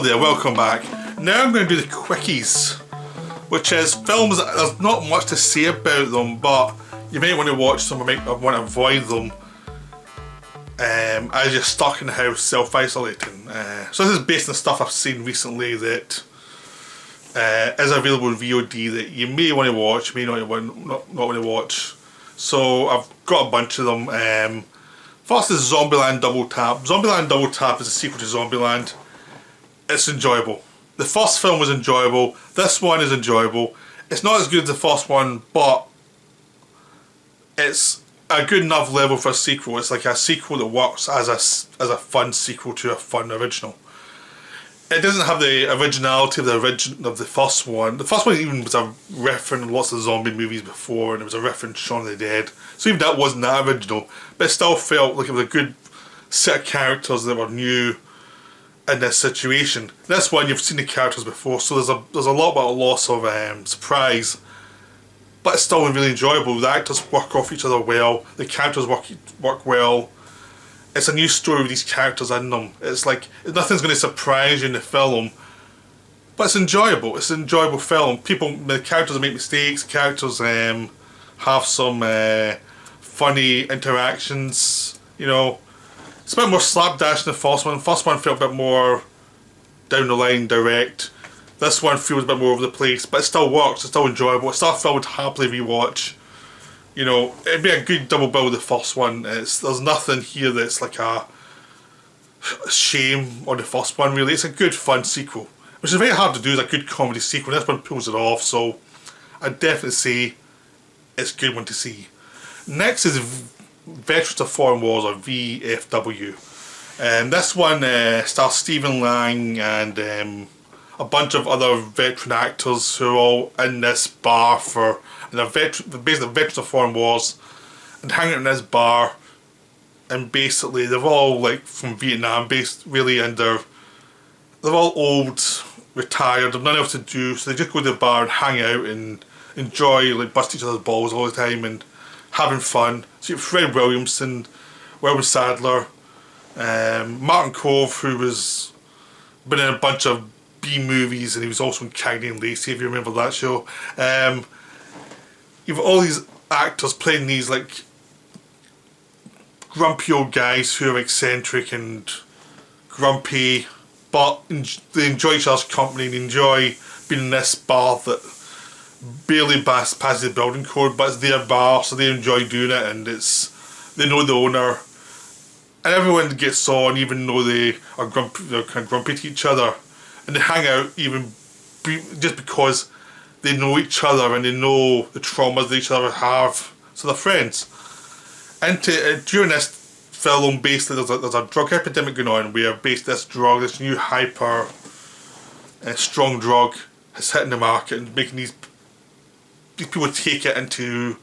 there, welcome back. Now I'm going to do the quickies, which is films that there's not much to say about them, but you may want to watch them or might want to avoid them as you're stuck in the house self-isolating. So this is based on stuff I've seen recently that is available in VOD that you may want to watch, may not want to watch. So I've got a bunch of them. First is Zombieland Double Tap. Zombieland Double Tap is a sequel to Zombieland. It's enjoyable. The first film was enjoyable. This one is enjoyable. It's not as good as the first one, but it's a good enough level for a sequel. It's like a sequel that works as a fun sequel to a fun original. It doesn't have the originality of the first one. The first one even was a reference to lots of zombie movies before, and it was a reference to Shaun of the Dead. So even that wasn't that original, but it still felt like it was a good set of characters that were new in this situation. This one you've seen the characters before, so there's a lot about a loss of surprise, but it's still really enjoyable. The actors work off each other well. The characters work well. It's a new story with these characters in them. It's like nothing's going to surprise you in the film, but it's enjoyable. It's an enjoyable film. The characters make mistakes. Characters have some funny interactions. You know, it's a bit more slapdash than the first one. The first one felt a bit more down the line, direct. This one feels a bit more over the place, but it still works. It's still enjoyable. It's still a film I would happily rewatch. You know, it'd be a good double bill with the first one. There's nothing here that's like a shame on the first one, really. It's a good fun sequel, which is very hard to do. It's a good comedy sequel. This one pulls it off, so I'd definitely say it's a good one to see. Next is Veterans of Foreign Wars, or VFW. This one stars Stephen Lang and a bunch of other veteran actors who are all in this bar and they're basically Veterans of Foreign Wars and hanging out in this bar, and basically they're all like from Vietnam based really, and they're all old, retired, they've nothing else to do, so they just go to the bar and hang out and enjoy, like bust each other's balls all the time and having fun. So you have Fred Williamson, William Sadler, Martin Cove, who was been in a bunch of B movies, and he was also in Cagney and Lacey, if you remember that show. You've all these actors playing these like grumpy old guys who are eccentric and grumpy, but they enjoy each other's company and enjoy being in this bar that barely passes the building code, but it's their bar, so they enjoy doing it, and they know the owner, and everyone gets on, even though they're kind of grumpy to each other, and they hang out just because they know each other and they know the traumas that each other have, so they're friends. And during this film, basically there's a drug epidemic going on, where basically this new hyper strong drug is hitting the market and making these people take it into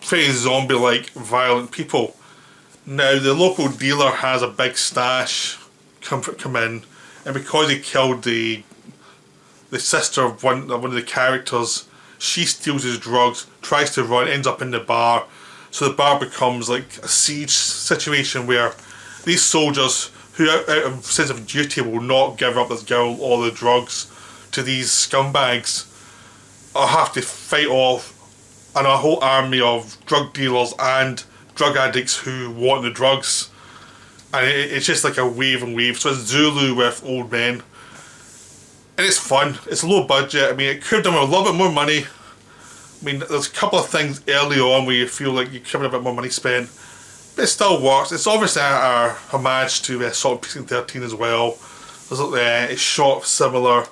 very zombie-like violent people. Now the local dealer has a big stash come in, and because he killed the sister of one of the characters, she steals his drugs, tries to run, ends up in the bar. So the bar becomes like a siege situation where these soldiers, who out of sense of duty will not give up this girl all the drugs to these scumbags, have to fight off and a whole army of drug dealers and drug addicts who want the drugs. And it's just like a wave and wave. So it's Zulu with old men. And it's fun. It's low budget. I mean, it could have done with a little bit more money. I mean, there's a couple of things early on where you feel like you could have a bit more money spent, but it still works. It's obviously a homage to Salt and Pacing 13 as well. It's shot similar.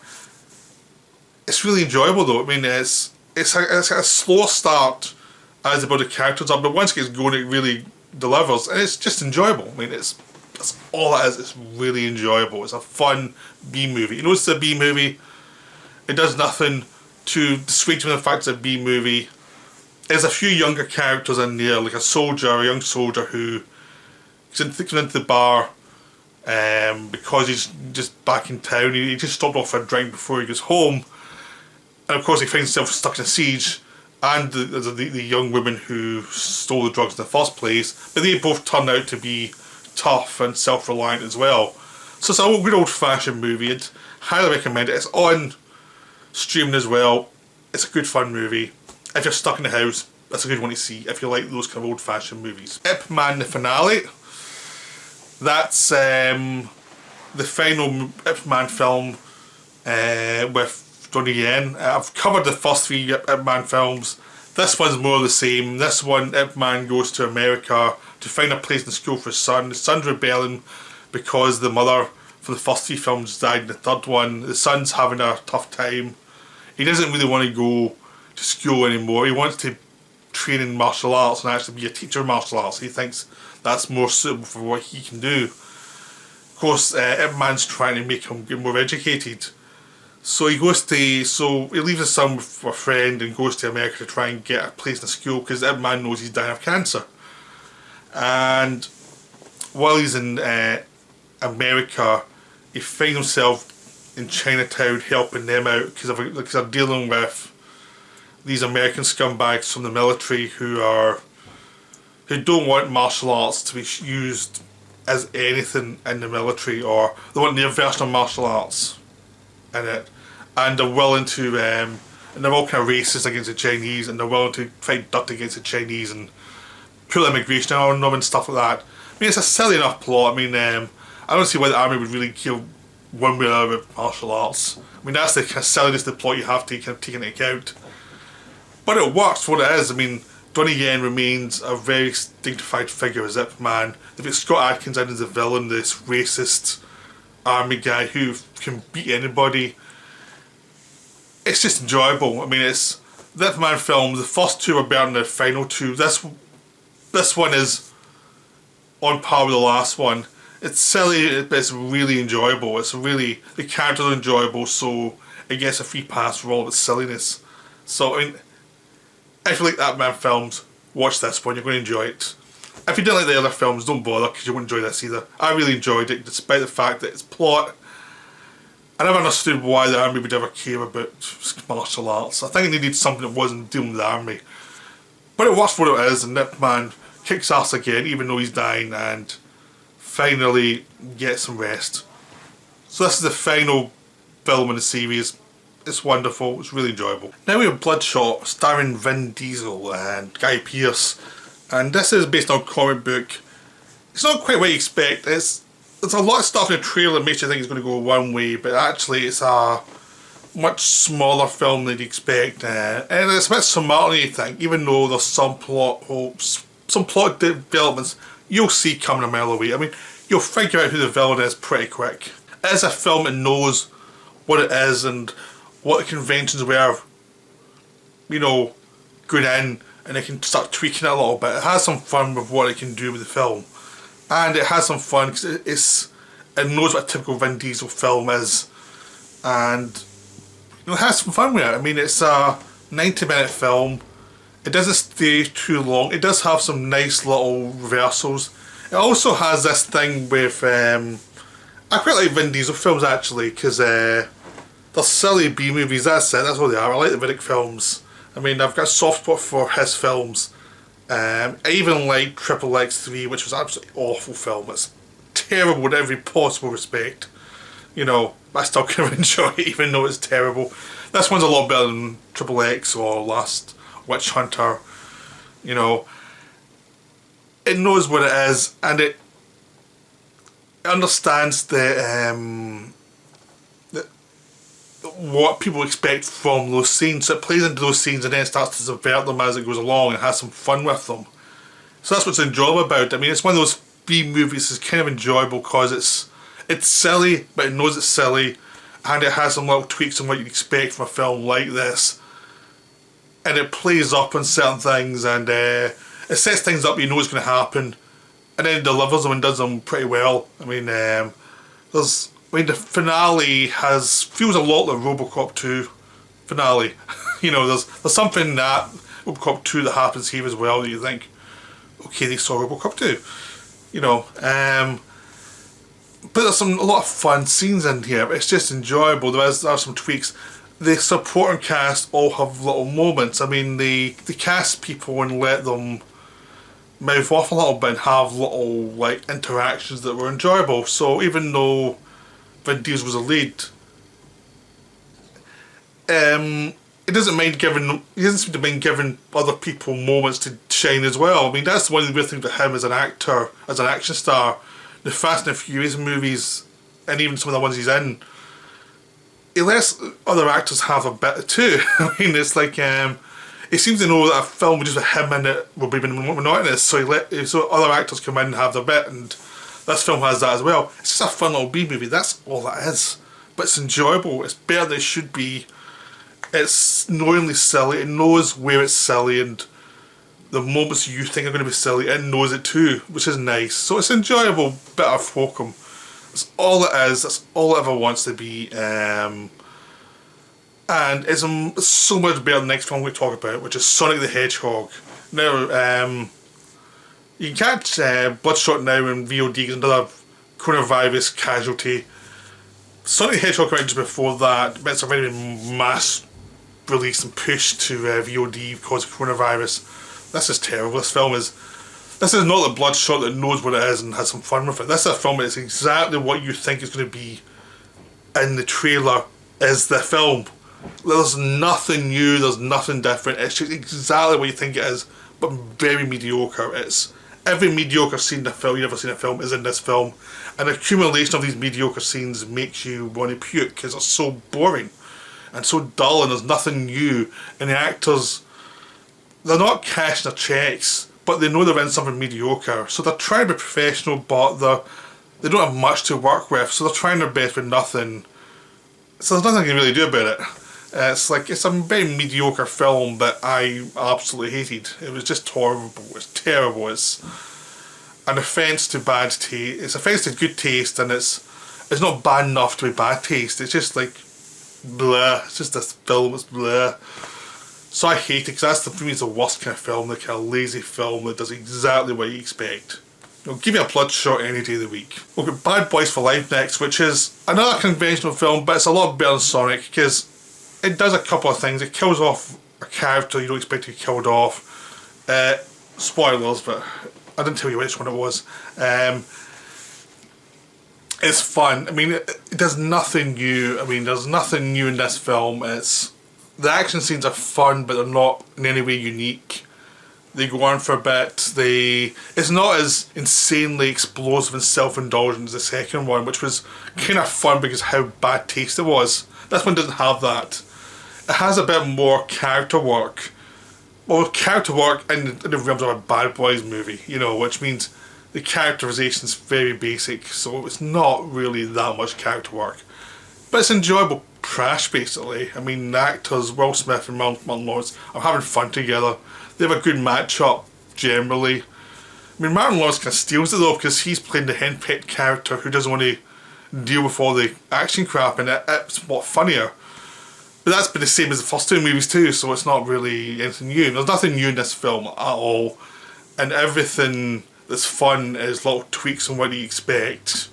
It's really enjoyable though. I mean, it's a slow start as about the characters are, but once it gets going, it really delivers, and it's just enjoyable. I mean, that's all it is. It's really enjoyable. It's a fun B movie. You know, it's a B movie. It does nothing to dissuade you from the fact it's a B movie. There's a few younger characters in there, like a young soldier who comes into the bar because he's just back in town. He just stopped off for a drink before he goes home, and of course he finds himself stuck in a siege. And the young woman who stole the drugs in the first place, but they both turn out to be tough and self-reliant as well. So it's a good old-fashioned movie. I'd highly recommend it. It's on streaming as well. It's a good fun movie. If you're stuck in the house, that's a good one to see if you like those kind of old-fashioned movies. Ip Man the finale. That's the final Ip Man film with Donnie Yen. I've covered the first 3 Ip Man films. This one's more the same. This one, Ip Man goes to America to find a place in school for his son. His son's rebelling because the mother for the first 3 films died in the third one. The son's having a tough time. He doesn't really want to go to school anymore. He wants to train in martial arts and actually be a teacher of martial arts. He thinks that's more suitable for what he can do. Of course, Ip Man's trying to make him get more educated. So he leaves his son with a friend and goes to America to try and get a place in school because Ip Man knows he's dying of cancer. And while he's in America, he finds himself in Chinatown helping them out because they're dealing with these American scumbags from the military who don't want martial arts to be used as anything in the military, or they want their version of martial arts in it, and they're willing to and they're all kind of racist against the Chinese, and they're willing to fight dirt against the Chinese and pull immigration on them and stuff like that. I mean, it's a silly enough plot. I mean, I don't see why the army would really kill one way or another with martial arts. I mean, that's the kind of silliness of the plot you have to kind of take into account. But it works for what it is. I mean, Donnie Yen remains a very dignified figure as Ip Man. They've got Scott Adkins in as a villain, this racist army guy who can beat anybody. It's just enjoyable. I mean, it's the Ip Man films. The first 2 are better than the final 2. This one is on par with the last one. It's silly, but it's really enjoyable. The characters are enjoyable, so it gets a free pass for all of its silliness. So, I mean, if you like that Man films, watch this one, you're going to enjoy it. If you didn't like the other films, don't bother because you won't enjoy this either. I really enjoyed it, despite the fact that its plot, I never understood why the army would ever care about martial arts. I think it needed something that wasn't dealing with the army. But it works for what it is, and Ip Man kicks ass again, even though he's dying, and finally gets some rest. So this is the final film in the series. It's wonderful, it's really enjoyable. Now we have Bloodshot, starring Vin Diesel and Guy Pearce. And this is based on a comic book. It's not quite what you expect. There's a lot of stuff in the trailer that makes you think it's going to go one way, but actually it's a much smaller film than you expect. And it's a bit smarter than you think, even though there's some plot hopes, some plot developments you'll see coming a mile away. I mean, you'll figure out who the villain is pretty quick. It is a film that knows what it is and what the conventions were, you know, going in, and it can start tweaking it a little bit. It has some fun with what it can do with the film, and it has some fun because it knows what a typical Vin Diesel film is, and it has some fun with it. I mean, it's a 90-minute film. It doesn't stay too long. It does have some nice little reversals. It also has this thing with I quite like Vin Diesel films actually, because they're silly B movies. That's it. That's what they are. I like the Riddick films. I mean, I've got a soft spot for his films. I even like Triple X3, which was an absolutely awful film. It's terrible in every possible respect. You know, I still kind of enjoy it even though it's terrible. This one's a lot better than Triple X or Last Witch Hunter. You know, it knows what it is, and it understands what people expect from those scenes. So it plays into those scenes and then starts to subvert them as it goes along and has some fun with them. So that's what's enjoyable about it. I mean, it's one of those B movies that's kind of enjoyable because it's silly, but it knows it's silly, and it has some little tweaks on what you'd expect from a film like this. And it plays up on certain things, and it sets things up you know what's going to happen, and then it delivers them and does them pretty well. I mean, the finale feels a lot like RoboCop 2 finale. You know, there's something in that RoboCop 2 that happens here as well that you think, okay, they saw RoboCop 2. You know, but there's a lot of fun scenes in here. It's just enjoyable. There are some tweaks. The supporting cast all have little moments. I mean, they cast people and let them mouth off a little bit and have little like interactions that were enjoyable. So even though Vin Diesel was a lead, he doesn't seem to mind giving other people moments to shine as well. I mean, that's one of the weird things about him as an actor, as an action star. The Fast and Furious movies, and even some of the ones he's in, he lets other actors have a bit too. I mean, it's like, he seems to know that a film with just him in it will be monotonous, so other actors come in and have their bit, and this film has that as well. It's just a fun little B movie, that's all that is. But it's enjoyable, it's better than it should be. It's knowingly silly, it knows where it's silly, and the moments you think are going to be silly, it knows it too, which is nice. So it's an enjoyable bit of hokum. That's all it is, that's all it ever wants to be. And it's so much better than the next film we talk about, which is Sonic the Hedgehog. Now, you can catch Bloodshot now in VOD, as another coronavirus casualty. Sonic the Hedgehog came out just before that, but it's a very mass release and push to VOD because of coronavirus. This is terrible. This is not the Bloodshot that knows what it is and has some fun with it. This is a film that's exactly what you think is going to be in the trailer is the film. There's nothing new, there's nothing different, it's just exactly what you think it is, but very mediocre. It's every mediocre scene in a film you've ever seen in a film is in this film, and the accumulation of these mediocre scenes makes you want to puke because it's so boring and so dull, and there's nothing new, and the actors, they're not cashing their checks, but they know they're in something mediocre, so they're trying to be professional, but they don't have much to work with, so they're trying their best with nothing, so there's nothing you can really do about it. It's a very mediocre film that I absolutely hated. It was just horrible, it's terrible, it's an offence to bad taste, it's an offence to good taste, and it's not bad enough to be bad taste, it's just like blah, it's just this film, it's blah. So I hate it, because for me it's the worst kind of film, the kind of lazy film that does exactly what you expect. Give me a Bloodshot any day of the week. We've got Bad Boys for Life next, which is another conventional film, but it's a lot better than Sonic, because it does a couple of things. It kills off a character you don't expect to be killed off. Spoilers, but I didn't tell you which one it was. It's fun. I mean, it does nothing new. I mean, there's nothing new in this film. The action scenes are fun, but they're not in any way unique. They go on for a bit. It's not as insanely explosive and self-indulgent as the second one, which was kind of fun because how bad taste it was. This one doesn't have that. It has a bit more character work. Well, character work in the realms of a Bad Boys movie, which means the characterization is very basic, so it's not really that much character work. But it's enjoyable trash, basically. I mean, the actors, Will Smith and Martin Lawrence, are having fun together. They have a good match-up, generally. I mean, Martin Lawrence kind of steals it, though, because he's playing the henpecked character who doesn't want to deal with all the action crap, and it's funnier. But that's been the same as the first two movies too, so it's not really anything new. There's nothing new in this film at all, and everything that's fun is little tweaks on what you expect.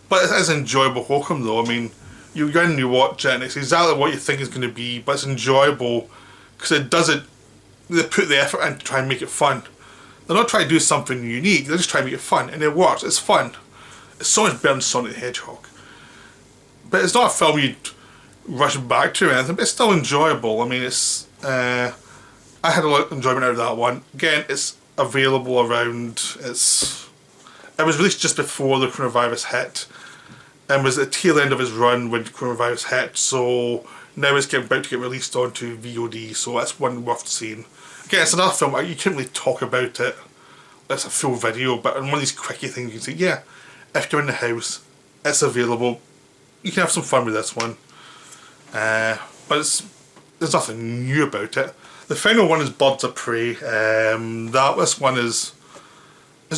But it is enjoyable hokum though. I mean, you go in and you watch it and it's exactly what you think it's going to be, but it's enjoyable because they put the effort in to try and make it fun. They're not trying to do something unique, they're just trying to make it fun, and it works, it's fun. It's so much better than Sonic the Hedgehog. But it's not a film you'd rush back to or anything, but it's still enjoyable. I mean, I had a lot of enjoyment out of that one. Again, it's available around, it was released just before the coronavirus hit, and was at the tail end of its run when coronavirus hit, so now it's about to get released onto VOD, so that's one worth seeing. Again, it's another film, you can't really talk about it, it's a full video, but on one of these quickie things you can say, yeah, if you're in the house, it's available, you can have some fun with this one. But there's nothing new about it. The final one is Birds of Prey. This one it's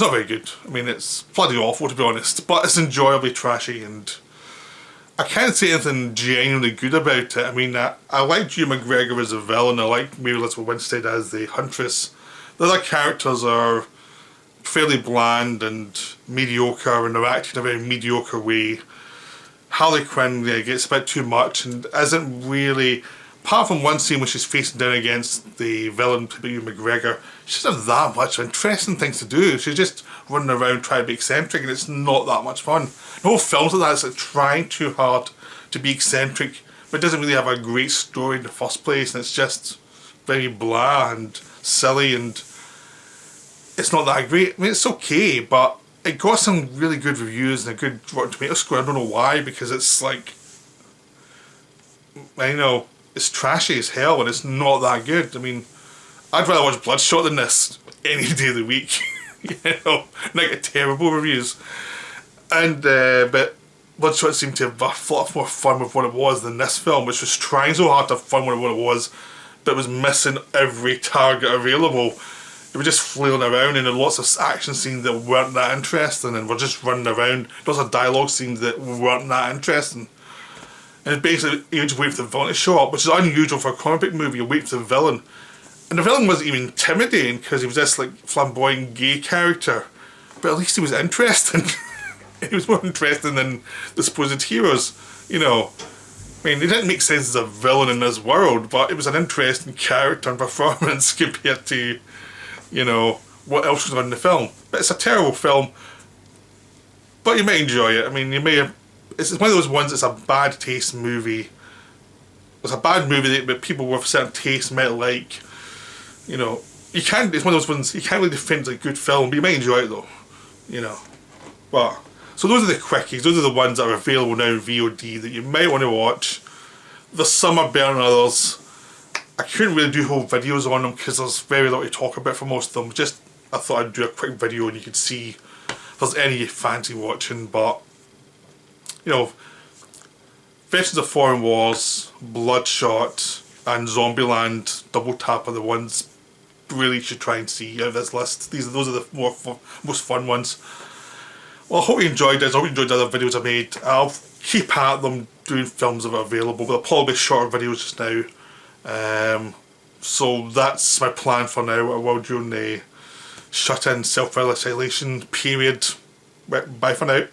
not very good. I mean, it's bloody awful to be honest, but it's enjoyably trashy, and I can't say anything genuinely good about it. I mean, I like Hugh McGregor as a villain, I like Mary Elizabeth Winstead as the Huntress. The other characters are fairly bland and mediocre, and they're acting in a very mediocre way. Harley Quinn gets a bit too much and isn't really, apart from one scene when she's facing down against the villain, Hugh McGregor, she doesn't have that much interesting things to do. She's just running around trying to be eccentric, and it's not that much fun. The whole film's like that. It's like trying too hard to be eccentric, but it doesn't really have a great story in the first place, and it's just very blah and silly, and it's not that great. I mean, it's okay, but it got some really good reviews and a good Rotten Tomatoes score. I don't know why, because it's like, I know, it's trashy as hell and it's not that good. I mean, I'd rather watch Bloodshot than this any day of the week. You know, and I get terrible reviews. And but Bloodshot seemed to have a lot more fun with what it was than this film, which was trying so hard to have fun with what it was, but was missing every target available. They were just flailing around, and there were lots of action scenes that weren't that interesting, and we're just running around. Lots of dialogue scenes that weren't that interesting. And basically, you just wait for the villain to show up, which is unusual for a comic book movie. You wait for the villain. And the villain wasn't even intimidating, because he was this like flamboyant gay character. But at least he was interesting. He was more interesting than the supposed heroes, you know. I mean, it didn't make sense as a villain in this world, but it was an interesting character and performance compared to, you know, what else was on in the film. But it's a terrible film, but you may enjoy it. I mean, you may have, it's one of those ones that's a bad taste movie. It's a bad movie that people with certain taste might like. You know, it's one of those ones, you can't really defend it's a good film, but you may enjoy it though, you know. But, so those are the quickies, those are the ones that are available now in VOD that you might want to watch. There's some are better than others. I couldn't really do whole videos on them because there's very little to talk about for most of them. Just, I thought I'd do a quick video and you could see if there's any you fancy watching. But, you know, Veterans of Foreign Wars, Bloodshot, and Zombieland Double Tap are the ones really should try and see out of this list. Those are the most fun ones. Well, I hope you enjoyed this. I hope you enjoyed the other videos I made. I'll keep at them doing films that are available, but they'll probably be shorter videos just now. So that's my plan for now. While during the shut-in self-isolation period. Bye for now.